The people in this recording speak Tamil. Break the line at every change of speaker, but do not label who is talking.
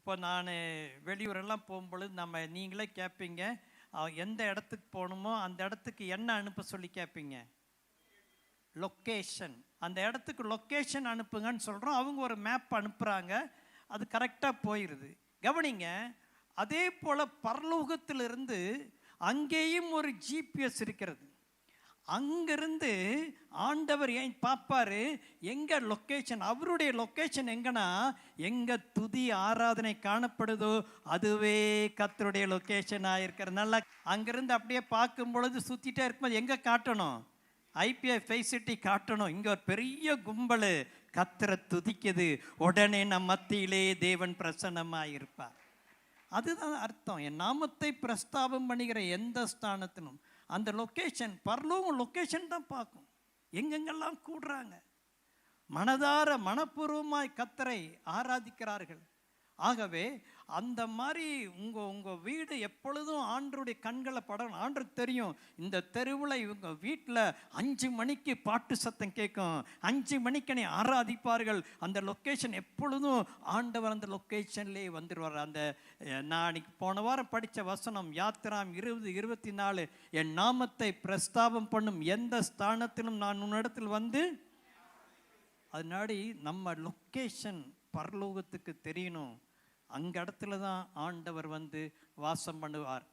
இப்போ நான் வெளியூரெல்லாம் போகும்பொழுது நீங்களே கேட்பீங்க, எந்த இடத்துக்கு போகணுமோ அந்த இடத்துக்கு என்ன அனுப்ப சொல்லி கேட்பீங்க? லொக்கேஷன். அந்த இடத்துக்கு லொக்கேஷன் அனுப்புங்கன்னு சொல்கிறோம். அவங்க ஒரு மேப் அனுப்புகிறாங்க, அது கரெக்டாக போயிடுது. கவனிங்க, அதே போல் பரலோகத்திலிருந்து அங்கேயும் ஒரு ஜிபிஎஸ் இருக்கிறது. அங்கிருந்து ஆண்டவர் ஏன் பார்ப்பாரு, எங்க லொக்கேஷன், அவருடைய லொக்கேஷன் எங்கன்னா எங்க துதி ஆராதனை காணப்படுதோ அதுவே கர்த்தருடைய லொக்கேஷனாக இருக்கிறதுனால அங்கிருந்து அப்படியே பார்க்கும் பொழுது சுற்றிட்டே இருக்கும்போது எங்கே காட்டணும்? ஐபிஐ ஃபெசிலிட்டி காட்டணும். இங்கே ஒரு பெரிய கும்பல் கர்த்தரை துதிக்குது, உடனே நம் மத்தியிலே தேவன் பிரசன்னமாக இருப்பார். அதுதான் அர்த்தம். என் நாமத்தை பிரஸ்தாபம் பண்ணுகிற எந்த ஸ்தானத்திலும் அந்த லொக்கேஷன், பரலோகம் லொக்கேஷன் தான் பார்க்கும். எங்கெங்கெல்லாம் கூடுறாங்க, மனதார மனப்பூர்வமாய் கர்த்தரை ஆராதிக்கிறார்கள். ஆகவே அந்த மாதிரி உங்கள் வீடு எப்பொழுதும் ஆண்டருடைய கண்களை படணும். ஆண்டு தெரியும், இந்த தெருவில் இவங்க வீட்டில் 5 மணிக்கு பாட்டு சத்தம் கேட்கும், 5 மணிக்கு ஆராதிப்பார்கள். அந்த லொக்கேஷன் எப்பொழுதும் ஆண்டவர் அந்த லொக்கேஷன்லேயே வந்துடுவார். அந்த நான் அன்றைக்கி போன வாரம் படித்த வசனம் யாத்திராம் 20:24, என் நாமத்தை பிரஸ்தாபம் பண்ணும் எந்த ஸ்தானத்திலும் நான் உன்னிடத்தில் வந்து. அதனாடி நம்ம லொக்கேஷன் பரலோகத்துக்கு தெரியணும். அங்க இடத்துல தான் ஆண்டவர் வந்து வாசம் பண்ணுவார்.